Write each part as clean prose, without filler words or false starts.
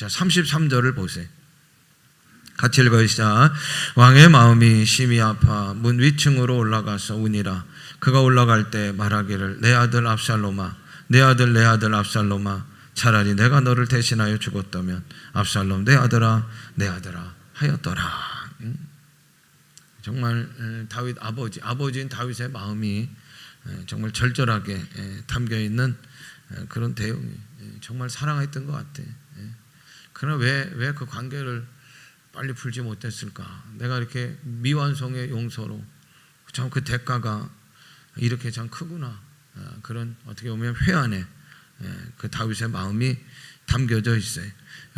자, 33절을 보세요. 같이 읽으시자. 왕의 마음이 심히 아파 문 위층으로 올라가서 우니라. 그가 올라갈 때 말하기를 내 아들 압살롬아, 내 아들 내 아들 압살롬아, 차라리 내가 너를 대신하여 죽었다면 압살롬 내 아들아 내 아들아 하였더라. 정말 다윗 아버지인 다윗의 마음이 정말 절절하게 담겨있는 그런 대응이 정말 사랑했던 것 같아. 그러나 왜 그 관계를 빨리 풀지 못했을까? 내가 이렇게 미완성의 용서로 참 그 대가가 이렇게 참 크구나. 그런 어떻게 보면 회한에 그 다윗의 마음이 담겨져 있어요.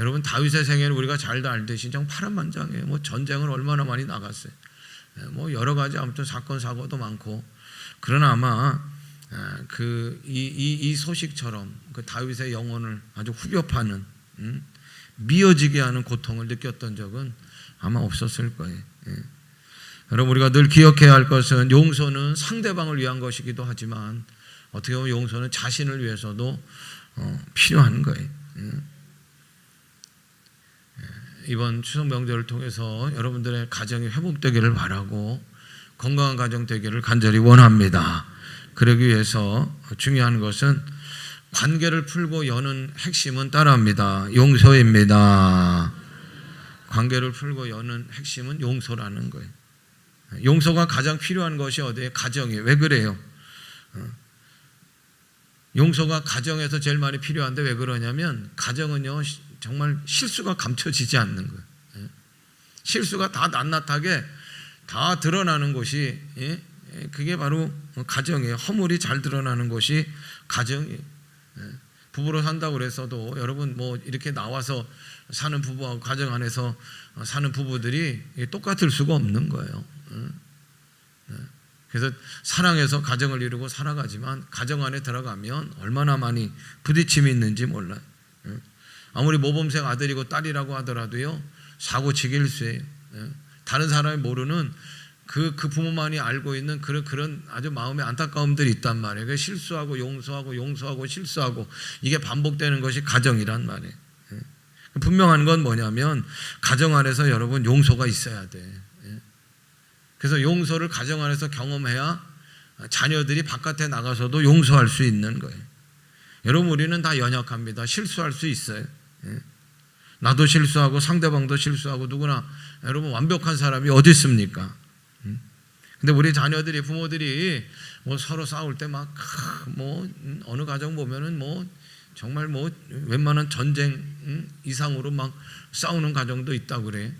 여러분, 다윗의 생애를 우리가 잘 알듯이 정말 파란만장해요. 뭐 전쟁을 얼마나 많이 나갔어요. 뭐 여러 가지 아무튼 사건 사고도 많고. 그러나 아마 이 소식처럼 그 다윗의 영혼을 아주 후벼 파는 미어지게 하는 고통을 느꼈던 적은 아마 없었을 거예요. 여러분, 우리가 늘 기억해야 할 것은 용서는 상대방을 위한 것이기도 하지만 어떻게 보면 용서는 자신을 위해서도 필요한 거예요. 이번 추석 명절을 통해서 여러분들의 가정이 회복되기를 바라고 건강한 가정 되기를 간절히 원합니다. 그러기 위해서 중요한 것은 관계를 풀고 여는 핵심은 따라합니다. 용서입니다. 관계를 풀고 여는 핵심은 용서라는 거예요. 용서가 가장 필요한 것이 어디에? 가정이에요. 왜 그래요? 용서가 가정에서 제일 많이 필요한데 왜 그러냐면 가정은요 정말 실수가 감춰지지 않는 거예요. 실수가 다 낱낱하게 다 드러나는 곳이 그게 바로 가정이에요. 허물이 잘 드러나는 곳이 가정이에요. 부부로 산다고 그래서도 여러분 뭐 이렇게 나와서 사는 부부하고 가정 안에서 사는 부부들이 똑같을 수가 없는 거예요. 그래서 사랑해서 가정을 이루고 살아가지만 가정 안에 들어가면 얼마나 많이 부딪힘이 있는지 몰라요. 아무리 모범생 아들이고 딸이라고 하더라도요 사고 치기 일쑤예요. 다른 사람이 모르는 그 부모만이 알고 있는 그런 아주 마음의 안타까움들이 있단 말이에요. 그 실수하고 용서하고 실수하고 이게 반복되는 것이 가정이란 말이에요. 분명한 건 뭐냐면 가정 안에서 여러분 용서가 있어야 돼. 그래서 용서를 가정 안에서 경험해야 자녀들이 바깥에 나가서도 용서할 수 있는 거예요. 여러분, 우리는 다 연약합니다. 실수할 수 있어요. 나도 실수하고 상대방도 실수하고 누구나 여러분 완벽한 사람이 어디 있습니까? 근데 우리 자녀들이 부모들이 뭐 서로 싸울 때 막 뭐 어느 가정 보면은 뭐 정말 뭐 웬만한 전쟁 이상으로 막 싸우는 가정도 있다고 그래.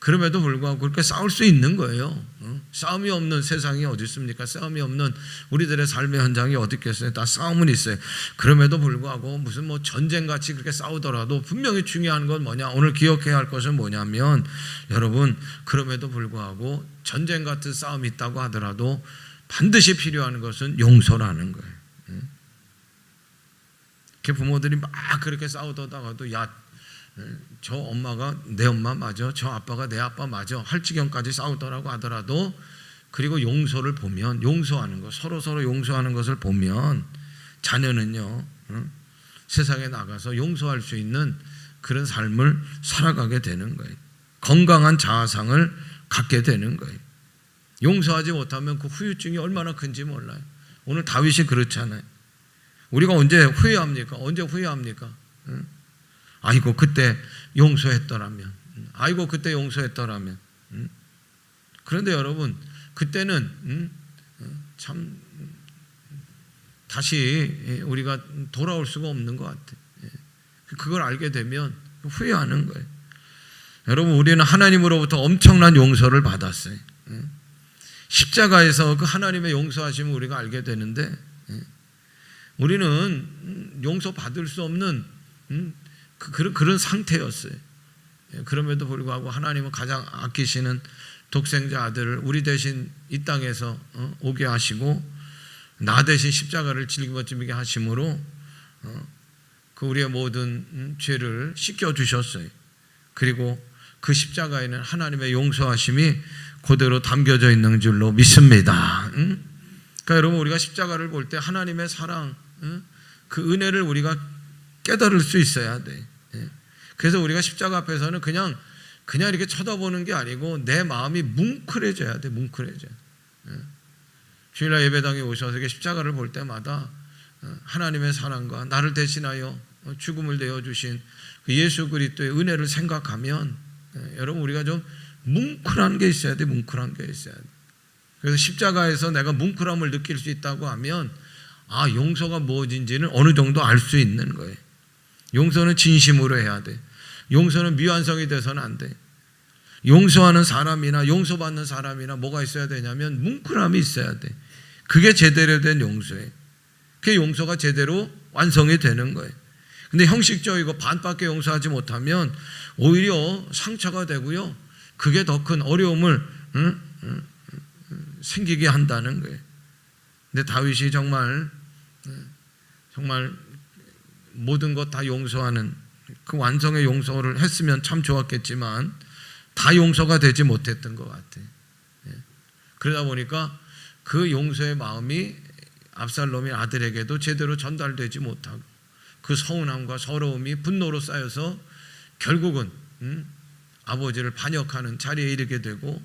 그럼에도 불구하고 그렇게 싸울 수 있는 거예요. 싸움이 없는 세상이 어디 있습니까? 싸움이 없는 우리들의 삶의 현장이 어디 있겠어요? 다 싸움은 있어요. 그럼에도 불구하고 무슨 뭐 전쟁같이 그렇게 싸우더라도 분명히 중요한 건 뭐냐? 오늘 기억해야 할 것은 뭐냐면 여러분, 그럼에도 불구하고 전쟁 같은 싸움이 있다고 하더라도 반드시 필요한 것은 용서라는 거예요. 부모들이 막 그렇게 싸우다가도 야, 저 엄마가 내 엄마 맞아, 저 아빠가 내 아빠 맞아 할 지경까지 싸우더라고 하더라도 그리고 용서를 보면 용서하는 것, 서로 용서하는 것을 보면 자녀는요 세상에 나가서 용서할 수 있는 그런 삶을 살아가게 되는 거예요. 건강한 자아상을 갖게 되는 거예요. 용서하지 못하면 그 후유증이 얼마나 큰지 몰라요. 오늘 다윗이 그렇잖아요. 우리가 언제 후회합니까? 아이고 그때 용서했더라면, 아이고 그때 용서했더라면. 그런데 여러분, 그때는 참 다시 우리가 돌아올 수가 없는 것 같아요. 그걸 알게 되면 후회하는 거예요. 여러분, 우리는 하나님으로부터 엄청난 용서를 받았어요. 십자가에서 그 하나님의 용서하심을 우리가 알게 되는데 우리는 용서받을 수 없는 그런 상태였어요. 그럼에도 불구하고 하나님은 가장 아끼시는 독생자 아들을 우리 대신 이 땅에서 오게 하시고 나 대신 십자가를 짊어지게 하심으로 그 우리의 모든 죄를 씻겨주셨어요. 그리고 그 십자가에는 하나님의 용서하심이 그대로 담겨져 있는 줄로 믿습니다. 그러니까 여러분, 우리가 십자가를 볼 때 하나님의 사랑, 그 은혜를 우리가 깨달을 수 있어야 돼. 그래서 우리가 십자가 앞에서는 그냥 이렇게 쳐다보는 게 아니고 내 마음이 뭉클해져야 돼. 뭉클해져. 주일날 예배당에 오셔서 이렇게 십자가를 볼 때마다 하나님의 사랑과 나를 대신하여 죽음을 내어주신 그 예수 그리스도의 은혜를 생각하면 여러분 우리가 좀 뭉클한 게 있어야 돼. 뭉클한 게 있어야 돼. 그래서 십자가에서 내가 뭉클함을 느낄 수 있다고 하면 용서가 무엇인지는 어느 정도 알 수 있는 거예요. 용서는 진심으로 해야 돼. 용서는 미완성이 돼서는 안 돼. 용서하는 사람이나 용서받는 사람이나 뭐가 있어야 되냐면 뭉클함이 있어야 돼. 그게 제대로 된 용서예요. 그게 용서가 제대로 완성이 되는 거예요. 근데 형식적이고 반밖에 용서하지 못하면 오히려 상처가 되고요. 그게 더 큰 어려움을 생기게 한다는 거예요. 근데 다윗이 정말 모든 것 다 용서하는 그 완성의 용서를 했으면 참 좋았겠지만 다 용서가 되지 못했던 것 같아요. 그러다 보니까 그 용서의 마음이 압살롬의 아들에게도 제대로 전달되지 못하고 그 서운함과 서러움이 분노로 쌓여서 결국은 아버지를 반역하는 자리에 이르게 되고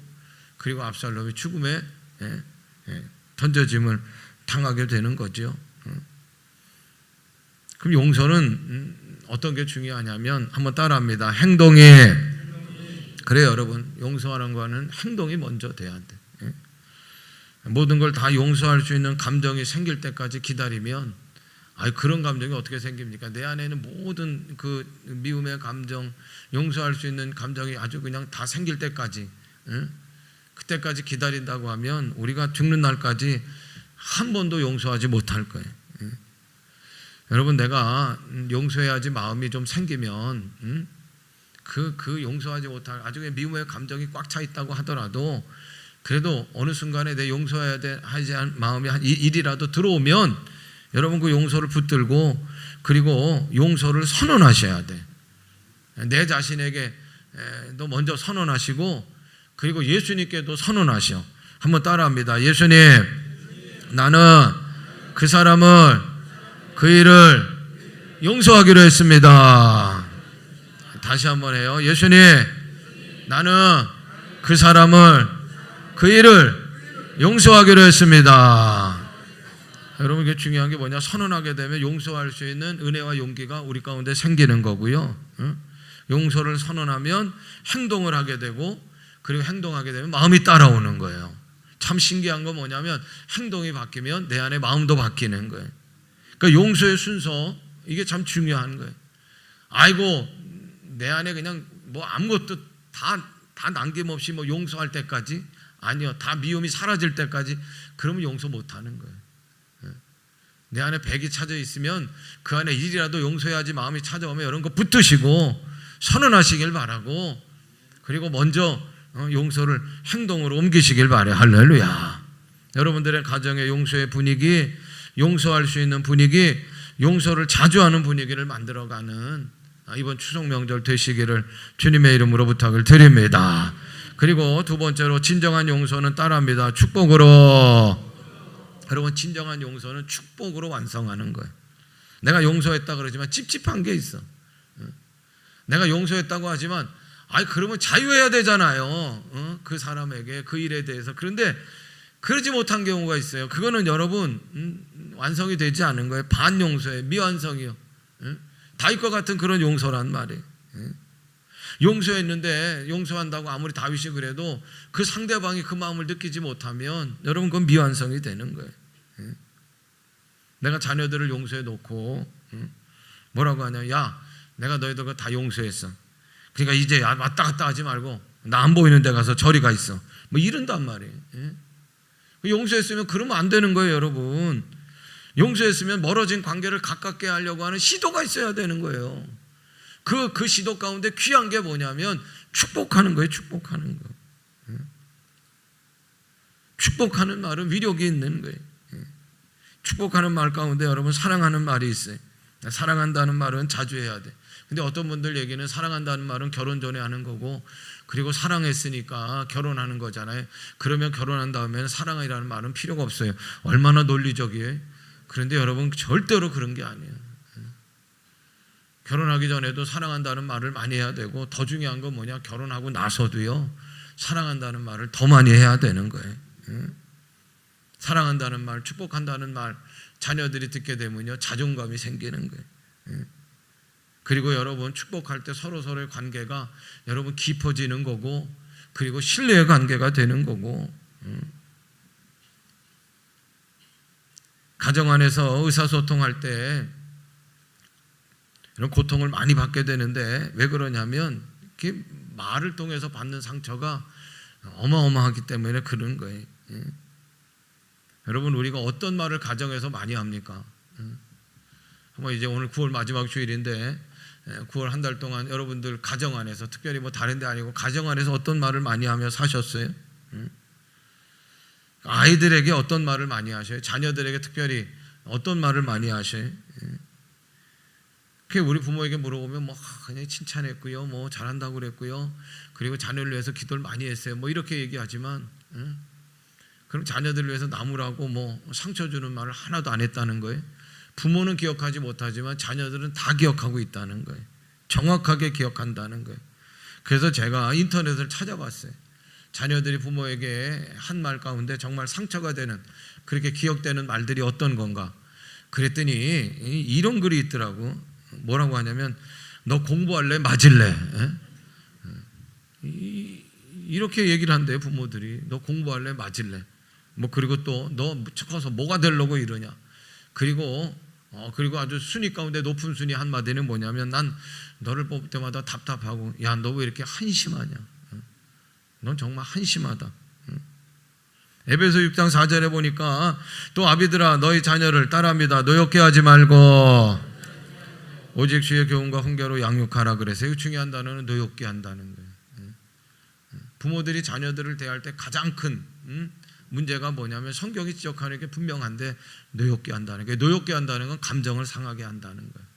그리고 압살롬이 죽음에 던져짐을 당하게 되는 거죠. 그럼 용서는 어떤 게 중요하냐면 한번 따라합니다. 행동이 그래요 여러분. 용서하는 거는 행동이 먼저 돼야 돼. 모든 걸 다 용서할 수 있는 감정이 생길 때까지 기다리면 그런 감정이 어떻게 생깁니까? 내 안에는 모든 그 미움의 감정, 용서할 수 있는 감정이 아주 그냥 다 생길 때까지 그때까지 기다린다고 하면 우리가 죽는 날까지 한 번도 용서하지 못할 거예요. 여러분 내가 용서해야지 마음이 좀 생기면 그 용서하지 못할 아주 미움의 감정이 꽉 차 있다고 하더라도 그래도 어느 순간에 내 용서해야 하지 않은 마음이 한 일이라도 들어오면 여러분 그 용서를 붙들고 그리고 용서를 선언하셔야 돼. 내 자신에게 너 먼저 선언하시고 그리고 예수님께도 선언하셔. 한번 따라합니다. 예수님, 나는 그 사람을 그 일을 용서하기로 했습니다. 다시 한번 해요. 예수님, 나는 그 사람을 그 일을 용서하기로 했습니다. 여러분 이게 중요한 게 뭐냐? 선언하게 되면 용서할 수 있는 은혜와 용기가 우리 가운데 생기는 거고요. 용서를 선언하면 행동을 하게 되고 그리고 행동하게 되면 마음이 따라오는 거예요. 참 신기한 건 뭐냐면 행동이 바뀌면 내 안에 마음도 바뀌는 거예요. 그러니까 용서의 순서 이게 참 중요한 거예요. 내 안에 그냥 뭐 아무것도 다 남김없이 뭐 용서할 때까지 아니요. 다 미움이 사라질 때까지 그러면 용서 못하는 거예요. 내 안에 100이 차져 있으면 그 안에 1이라도 용서해야지 마음이 찾아오면 이런 거 붙드시고 선언하시길 바라고 그리고 먼저 용서를 행동으로 옮기시길 바라요. 할렐루야. 여러분들의 가정의 용서의 분위기, 용서할 수 있는 분위기, 용서를 자주 하는 분위기를 만들어가는 이번 추석 명절 되시기를 주님의 이름으로 부탁을 드립니다. 그리고 두 번째로 진정한 용서는 따라합니다. 축복으로. 여러분 진정한 용서는 축복으로 완성하는 거예요. 내가 용서했다 그러지만 찝찝한 게 있어. 내가 용서했다고 하지만 그러면 자유해야 되잖아요. 그 사람에게 그 일에 대해서. 그런데 그러지 못한 경우가 있어요. 그거는 여러분 완성이 되지 않은 거예요. 반용서예요. 미완성이요. 다윗과 같은 그런 용서란 말이에요. 용서했는데 용서한다고 아무리 다윗이 그래도 그 상대방이 그 마음을 느끼지 못하면 여러분 그건 미완성이 되는 거예요. 내가 자녀들을 용서해 놓고 뭐라고 하냐? 야, 내가 너희들 다 용서했어. 그러니까 이제 왔다 갔다 하지 말고 나 안 보이는 데 가서 저리 가 있어. 뭐 이런단 말이에요. 용서했으면 그러면 안 되는 거예요, 여러분. 용서했으면 멀어진 관계를 가깝게 하려고 하는 시도가 있어야 되는 거예요. 그 시도 가운데 귀한 게 뭐냐면 축복하는 거예요. 축복하는 거. 축복하는 말은 위력이 있는 거예요. 축복하는 말 가운데 여러분 사랑하는 말이 있어요. 사랑한다는 말은 자주 해야 돼. 근데 어떤 분들 얘기는 사랑한다는 말은 결혼 전에 하는 거고 그리고 사랑했으니까 결혼하는 거잖아요. 그러면 결혼한 다음에는 사랑이라는 말은 필요가 없어요. 얼마나 논리적이에요. 그런데 여러분 절대로 그런 게 아니에요. 결혼하기 전에도 사랑한다는 말을 많이 해야 되고, 더 중요한 건 뭐냐, 결혼하고 나서도요 사랑한다는 말을 더 많이 해야 되는 거예요. 사랑한다는 말, 축복한다는 말 자녀들이 듣게 되면요 자존감이 생기는 거예요. 그리고 여러분 축복할 때 서로서로의 관계가 여러분 깊어지는 거고, 그리고 신뢰의 관계가 되는 거고, 가정 안에서 의사소통할 때 이런 고통을 많이 받게 되는데, 왜 그러냐면 이렇게 말을 통해서 받는 상처가 어마어마하기 때문에 그런 거예요. 여러분, 우리가 어떤 말을 가정에서 많이 합니까? 한번 이제 오늘 9월 마지막 주일인데 9월 한 달 동안 여러분들 가정 안에서, 특별히 뭐 다른 데 아니고 가정 안에서 어떤 말을 많이 하며 사셨어요? 아이들에게 어떤 말을 많이 하셔요? 자녀들에게 특별히 어떤 말을 많이 하셔요? 우리 부모에게 물어보면 뭐 그냥 칭찬했고요, 뭐 잘한다고 그랬고요, 그리고 자녀를 위해서 기도를 많이 했어요, 뭐 이렇게 얘기하지만, 그럼 자녀들을 위해서 나무라고 뭐 상처 주는 말을 하나도 안 했다는 거예요. 부모는 기억하지 못하지만 자녀들은 다 기억하고 있다는 거예요. 정확하게 기억한다는 거예요. 그래서 제가 인터넷을 찾아봤어요. 자녀들이 부모에게 한 말 가운데 정말 상처가 되는, 그렇게 기억되는 말들이 어떤 건가. 그랬더니 이런 글이 있더라고. 뭐라고 하냐면, 너 공부할래? 맞을래? 이렇게 얘기를 한대요, 부모들이. 너 공부할래? 맞을래? 뭐 그리고 또 너 커서 뭐가 되려고 이러냐. 그리고 아주 순위 가운데 높은 순위 한마디는 뭐냐면, 난 너를 뽑을 때마다 답답하고, 야, 너 왜 이렇게 한심하냐. 넌 정말 한심하다. 에베소 6장 4절에 보니까, 또 아비들아 너희 자녀를 따라합니다. 노엽게 하지 말고 오직 주의 교훈과 훈계로 양육하라 그래서, 이 중요한 단어는 노엽게 한다는 거예요. 부모들이 자녀들을 대할 때 가장 큰 문제가 뭐냐면, 성경이 지적하는 게 분명한데 노엽게 한다는 거예요. 노엽게 한다는 건 감정을 상하게 한다는 거예요.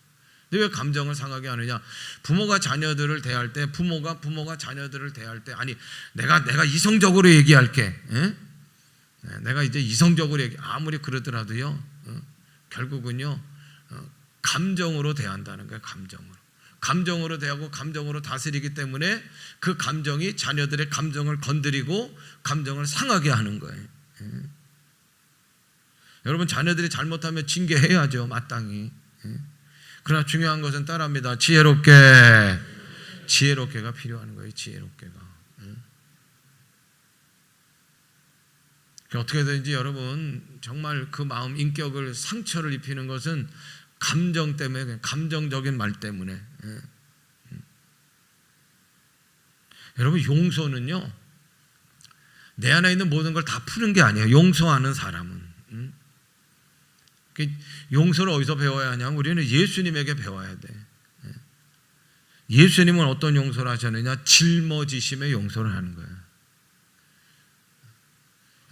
근데 왜 감정을 상하게 하느냐? 부모가 자녀들을 대할 때, 부모가 자녀들을 대할 때, 아니 내가 이성적으로 얘기할게. 내가 이제 이성적으로 아무리 그러더라도요, 결국은요 감정으로 대한다는 거예요. 감정으로 대하고 감정으로 다스리기 때문에 그 감정이 자녀들의 감정을 건드리고 감정을 상하게 하는 거예요. 여러분, 자녀들이 잘못하면 징계해야죠, 마땅히. 그러나 중요한 것은 따라합니다. 지혜롭게가 필요한 거예요. 지혜롭게가. 어떻게든지 여러분, 정말 그 마음, 인격을 상처를 입히는 것은 감정 때문에, 감정적인 말 때문에. 여러분, 용서는요 내 안에 있는 모든 걸 다 푸는 게 아니에요. 용서하는 사람은. 용서를 어디서 배워야 하냐면, 우리는 예수님에게 배워야 돼. 예수님은 어떤 용서를 하셨느냐? 짊어지심의 용서를 하는 거예요.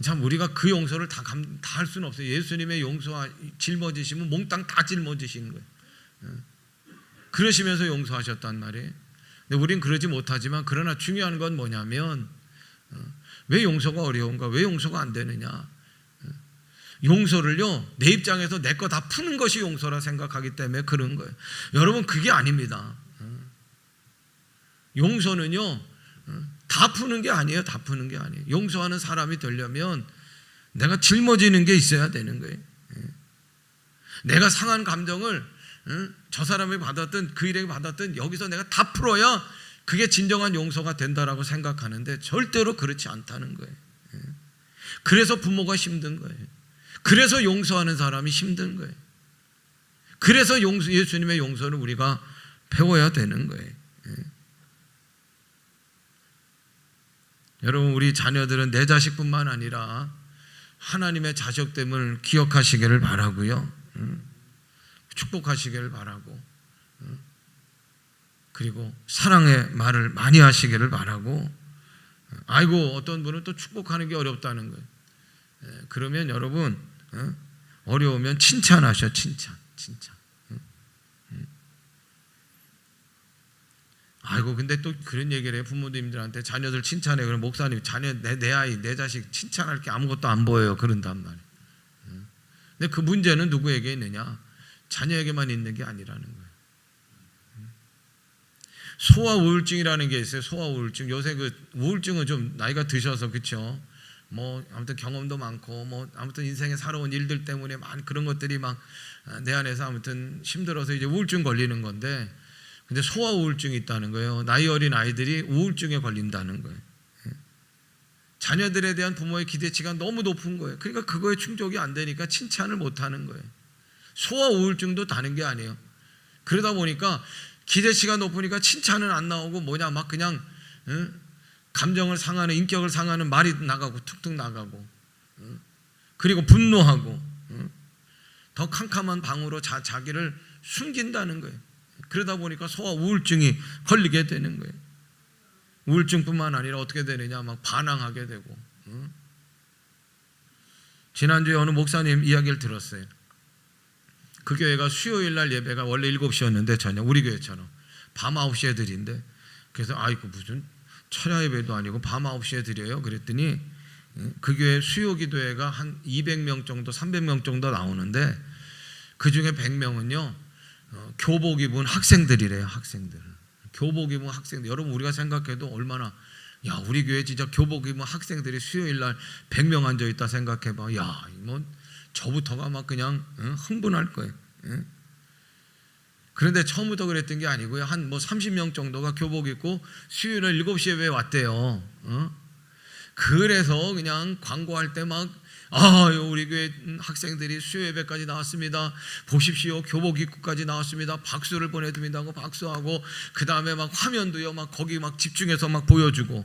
참, 우리가 그 용서를 다 할 수는 없어요. 예수님의 용서와 짊어지심은 몽땅 다 짊어지신 거예요. 그러시면서 용서하셨단 말이에요. 근데 우린 그러지 못하지만, 그러나 중요한 건 뭐냐면, 왜 용서가 어려운가? 왜 용서가 안 되느냐? 용서를요 내 입장에서 내 거 다 푸는 것이 용서라 생각하기 때문에 그런 거예요. 여러분, 그게 아닙니다. 용서는요 다 푸는 게 아니에요. 다 푸는 게 아니에요. 용서하는 사람이 되려면 내가 짊어지는 게 있어야 되는 거예요. 내가 상한 감정을 저 사람이 받았든 그 일에게 받았든 여기서 내가 다 풀어야 그게 진정한 용서가 된다라고 생각하는데, 절대로 그렇지 않다는 거예요. 그래서 부모가 힘든 거예요. 그래서 용서하는 사람이 힘든 거예요. 그래서 예수님의 용서를 우리가 배워야 되는 거예요. 여러분, 우리 자녀들은 내 자식뿐만 아니라 하나님의 자식됨을 기억하시기를 바라고요. 축복하시기를 바라고, 그리고 사랑의 말을 많이 하시기를 바라고. 아이고, 어떤 분은 또 축복하는 게 어렵다는 거예요. 그러면 여러분, 어려우면 칭찬하셔. 칭찬. 아이고, 근데 또 그런 얘기를 해요. 부모님들한테 자녀들 칭찬해. 그럼 목사님, 내 아이, 내 자식 칭찬할 게 아무것도 안 보여요. 그런단 말이에요. 근데 그 문제는 누구에게 있느냐? 자녀에게만 있는 게 아니라는 거예요. 소아 우울증이라는 게 있어요. 소아 우울증. 요새 그 우울증은 좀 나이가 드셔서 그렇죠. 뭐 아무튼 경험도 많고 뭐 아무튼 인생에 살아온 일들 때문에 그런 것들이 막 내 안에서 아무튼 힘들어서 이제 우울증 걸리는 건데, 근데 소아 우울증이 있다는 거예요. 나이 어린 아이들이 우울증에 걸린다는 거예요. 자녀들에 대한 부모의 기대치가 너무 높은 거예요. 그러니까 그거에 충족이 안 되니까 칭찬을 못 하는 거예요. 소아 우울증도 다른 게 아니에요. 그러다 보니까 기대치가 높으니까 칭찬은 안 나오고 뭐냐 막 그냥 감정을 상하는, 인격을 상하는 말이 나가고 툭툭 나가고, 그리고 분노하고, 더 캄캄한 방으로 자기를 숨긴다는 거예요. 그러다 보니까 소아 우울증이 걸리게 되는 거예요. 우울증뿐만 아니라 어떻게 되느냐, 막 반항하게 되고. 지난주에 어느 목사님 이야기를 들었어요. 그 교회가 수요일 날 예배가 원래 7시였는데 저녁, 우리 교회처럼 밤 9시에 드린대. 그래서 아이고 무슨 철야 예배도 아니고 밤 9시에 드려요. 그랬더니 그 교회 수요 기도회가 한 200명 정도, 300명 정도 나오는데 그 중에 100명은요 교복 입은 학생들이래요. 학생들. 교복 입은 학생들. 여러분 우리가 생각해도 얼마나, 야 우리 교회 진짜 교복 입은 학생들이 수요일 날 100명 앉아 있다 생각해봐. 야 뭐 저부터가 막 그냥 흥분할 거예요. 그런데 처음부터 그랬던 게 아니고요. 한 뭐 30명 정도가 교복 입고 수요일날 7시에 왜 왔대요. 그래서 그냥 광고할 때 막 우리 교회 학생들이 수요 예배까지 나왔습니다. 보십시오. 교복 입고까지 나왔습니다. 박수를 보내드립니다 하고 박수하고, 그 다음에 막 화면도요 막 거기 막 집중해서 막 보여주고.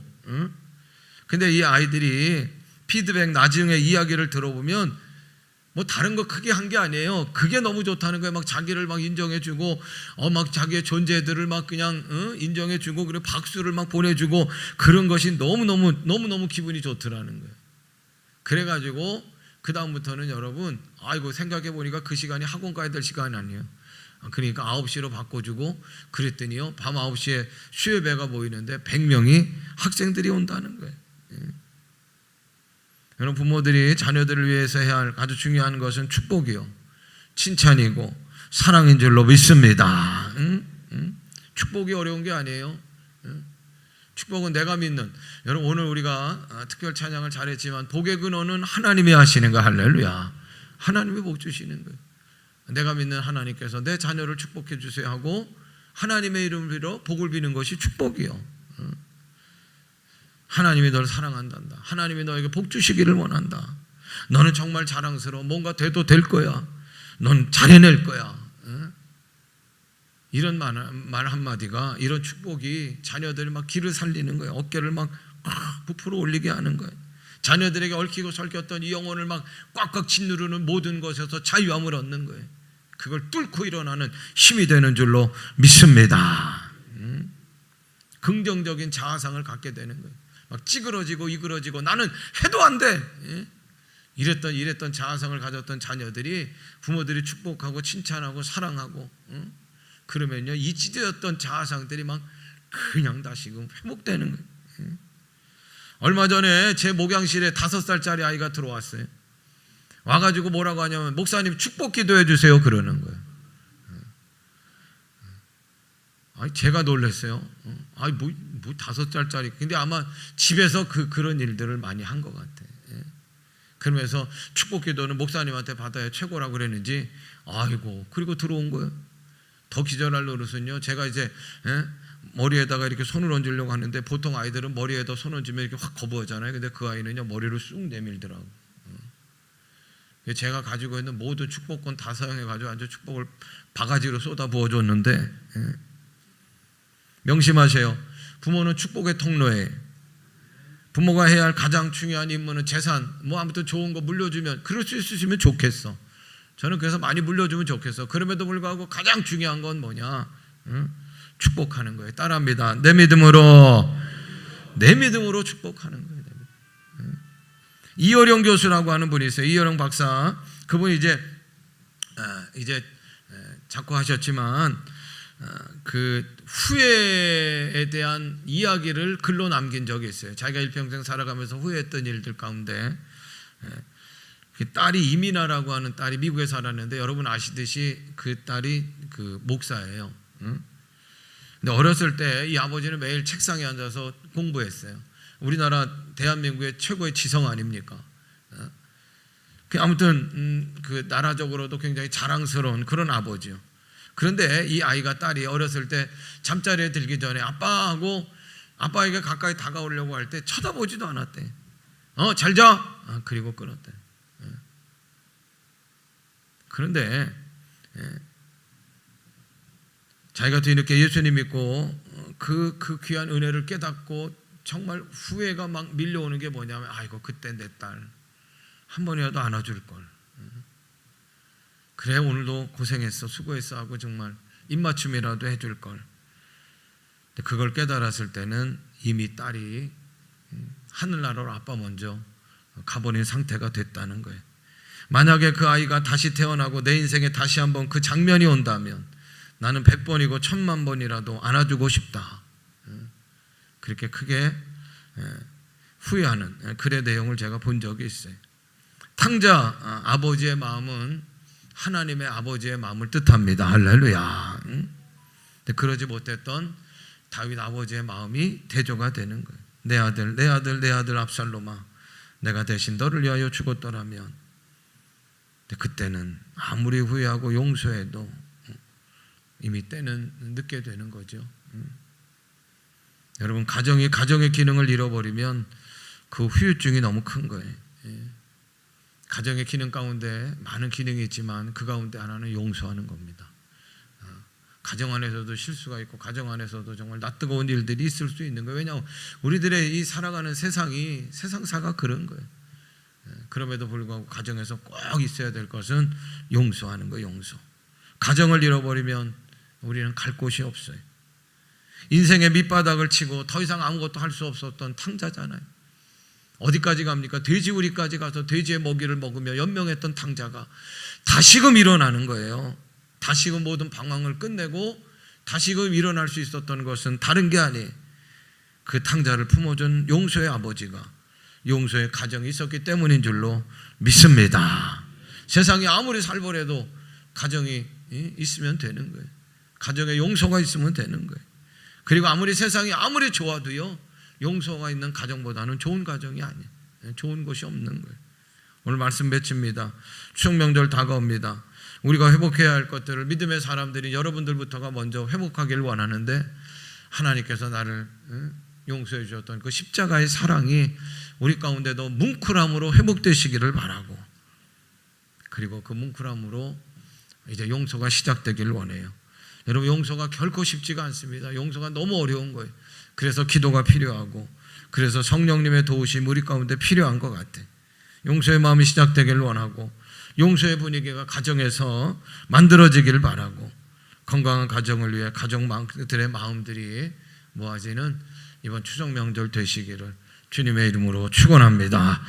근데 이 아이들이 피드백 나중에 이야기를 들어보면 뭐 다른 거 크게 한 게 아니에요. 그게 너무 좋다는 거예요. 막 자기를 막 인정해주고, 막 자기의 존재들을 막 그냥 인정해주고, 그리고 박수를 막 보내주고, 그런 것이 너무 기분이 좋더라는 거예요. 그래가지고 그 다음부터는 여러분, 아이고 생각해 보니까 그 시간이 학원 가야 될 시간이 아니에요. 그러니까 9시로 바꿔주고, 그랬더니요 밤 9시에 수요예배가 모이는데 100명이 학생들이 온다는 거예요. 여러분 부모들이 자녀들을 위해서 해야 할 아주 중요한 것은 축복이요, 칭찬이고 사랑인 줄로 믿습니다. 축복이 어려운 게 아니에요. 축복은 내가 믿는, 여러분 오늘 우리가 특별 찬양을 잘했지만 복의 근원은 하나님이 하시는 거, 할렐루야. 하나님이 복 주시는 거예요. 내가 믿는 하나님께서 내 자녀를 축복해 주세요 하고 하나님의 이름을 빌어 복을 비는 것이 축복이요. 하나님이 너를 사랑한단다. 하나님이 너에게 복 주시기를 원한다. 너는 정말 자랑스러워. 뭔가 돼도 될 거야. 넌 잘해낼 거야. 이런 말 한마디가, 이런 축복이 자녀들이 막 길을 살리는 거예요. 어깨를 막 부풀어 올리게 하는 거예요. 자녀들에게 얽히고 설켰던 이 영혼을 막 꽉꽉 짓누르는 모든 것에서 자유함을 얻는 거예요. 그걸 뚫고 일어나는 힘이 되는 줄로 믿습니다. 긍정적인 자아상을 갖게 되는 거예요. 막 찌그러지고 이그러지고 나는 해도 안 돼. 이랬던 자아상을 가졌던 자녀들이 부모들이 축복하고 칭찬하고 사랑하고, 그러면요 이 찢어졌던 자아상들이 막 그냥 다시금 회복되는 거예요. 얼마 전에 제 목양실에 5살짜리 아이가 들어왔어요. 와가지고 뭐라고 하냐면, 목사님 축복 기도해 주세요 그러는 거예요. 제가 놀랐어요. 뭐 5살짜리. 근데 아마 집에서 그런 일들을 많이 한 것 같아. 그러면서 축복 기도는 목사님한테 받아야 최고라고 그랬는지, 아이고, 그리고 들어온 거예요. 더 기절할 노릇은요, 제가 이제 머리에다가 이렇게 손을 얹으려고 하는데, 보통 아이들은 머리에다 손 얹으면 이렇게 확 거부하잖아요. 근데 그 아이는요 머리를 쑥 내밀더라고. 제가 가지고 있는 모든 축복권 다 사용해가지고 아주 축복을 바가지로 쏟아 부어줬는데, 명심하세요. 부모는 축복의 통로에, 부모가 해야 할 가장 중요한 임무는 재산, 뭐 아무튼 좋은 거 물려주면, 그럴 수 있으시면 좋겠어. 저는 그래서 많이 물려주면 좋겠어. 그럼에도 불구하고 가장 중요한 건 뭐냐? 축복하는 거예요. 따라합니다. 내 믿음으로 축복하는 거예요. 이어령 교수라고 하는 분이 있어요. 이어령 박사. 그분이 이제 작고하셨지만 그 후회에 대한 이야기를 글로 남긴 적이 있어요. 자기가 일평생 살아가면서 후회했던 일들 가운데, 딸이 이민아라고 하는 딸이 미국에 살았는데, 여러분 아시듯이 그 딸이 그 목사예요. 근데 어렸을 때 이 아버지는 매일 책상에 앉아서 공부했어요. 우리나라 대한민국의 최고의 지성 아닙니까? 아무튼 그 나라적으로도 굉장히 자랑스러운 그런 아버지요. 그런데 이 아이가 딸이 어렸을 때 잠자리에 들기 전에 아빠에게 가까이 다가오려고 할 때 쳐다보지도 않았대. 잘 자. 그리고 끊었대. 그런데 자기가 뒤늦게 예수님 믿고 그 귀한 은혜를 깨닫고 정말 후회가 막 밀려오는 게 뭐냐면, 아이고 그때 내 딸 한 번이라도 안아줄 걸. 그래 오늘도 고생했어, 수고했어 하고 정말 입맞춤이라도 해줄 걸. 그걸 깨달았을 때는 이미 딸이 하늘나라로 아빠 먼저 가버린 상태가 됐다는 거예요. 만약에 그 아이가 다시 태어나고 내 인생에 다시 한번 그 장면이 온다면 나는 100번이고 1000만번이라도 안아주고 싶다. 그렇게 크게 후회하는 글의 내용을 제가 본 적이 있어요. 탕자 아버지의 마음은 하나님의 아버지의 마음을 뜻합니다. 할렐루야. 그러지 못했던 다윗 아버지의 마음이 대조가 되는 거예요. 내 아들, 내 아들, 내 아들 압살롬아, 내가 대신 너를 위하여 죽었더라면. 그때는 아무리 후회하고 용서해도 이미 때는 늦게 되는 거죠. 여러분, 가정의 기능을 잃어버리면 그 후유증이 너무 큰 거예요. 가정의 기능 가운데 많은 기능이 있지만 그 가운데 하나는 용서하는 겁니다. 가정 안에서도 실수가 있고 가정 안에서도 정말 낯뜨거운 일들이 있을 수 있는 거예요. 왜냐하면 우리들의 이 살아가는 세상사가 그런 거예요. 그럼에도 불구하고 가정에서 꼭 있어야 될 것은 용서하는 거예요. 용서. 가정을 잃어버리면 우리는 갈 곳이 없어요. 인생의 밑바닥을 치고 더 이상 아무것도 할 수 없었던 탕자잖아요. 어디까지 갑니까? 돼지우리까지 가서 돼지의 먹이를 먹으며 연명했던 탕자가 다시금 일어나는 거예요. 다시금 모든 방황을 끝내고 다시금 일어날 수 있었던 것은 다른 게 아니에요. 그 탕자를 품어준 용서의 아버지가 용서의 가정이 있었기 때문인 줄로 믿습니다. 세상이 아무리 살벌해도 가정이 있으면 되는 거예요. 가정에 용서가 있으면 되는 거예요. 그리고 아무리 세상이 아무리 좋아도요, 용서가 있는 가정보다는 좋은 가정이 아니에요. 좋은 곳이 없는 거예요. 오늘 말씀 맺힙니다. 추석 명절 다가옵니다. 우리가 회복해야 할 것들을 믿음의 사람들이 여러분들부터가 먼저 회복하기를 원하는데, 하나님께서 나를 용서해 주셨던 그 십자가의 사랑이 우리 가운데도 뭉클함으로 회복되시기를 바라고, 그리고 그 뭉클함으로 이제 용서가 시작되기를 원해요. 여러분, 용서가 결코 쉽지가 않습니다. 용서가 너무 어려운 거예요. 그래서 기도가 필요하고, 그래서 성령님의 도우심이 우리 가운데 필요한 것 같아요. 용서의 마음이 시작되기를 원하고, 용서의 분위기가 가정에서 만들어지기를 바라고, 건강한 가정을 위해 가정들의 마음들이 모아지는 이번 추석 명절 되시기를 주님의 이름으로 축원합니다.